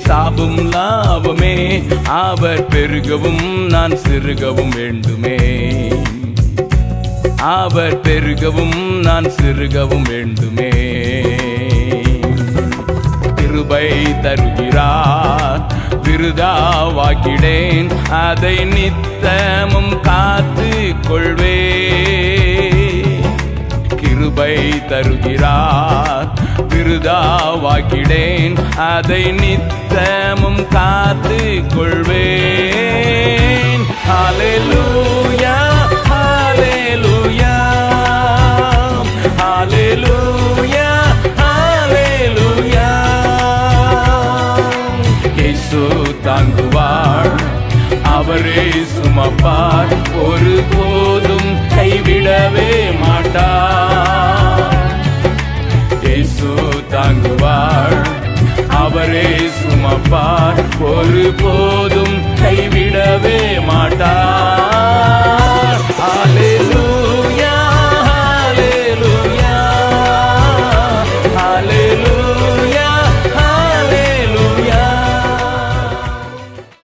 சாபும் லாபமே. அவர் பெருகவும் நான் சிறுகவும் வேண்டுமே. அவர் பெருகவும் நான் சிறுகவும் வேண்டுமே. கிருபை தருகிறார், விருதாவாக்கிடேன், அதை நித்தமும் காத்து கொள்வே. கிருபை தருகிறார், விருதாவாக்கிடேன், அதை நித்தமும் காத்து கொள்வேன். ஹல்லேலூயா, ஹல்லேலூயா, ஹல்லேலூயா, ஹல்லேலூயா. இயேசு தாங்குவார், அவரே சுமப்பார், ஒருபோதும் கைவிடவே மாட்டார். இயேசு தாங்குவார், அவரே சுமப்பார், ஒருபோதும் கைவிடவே மாட்டார்.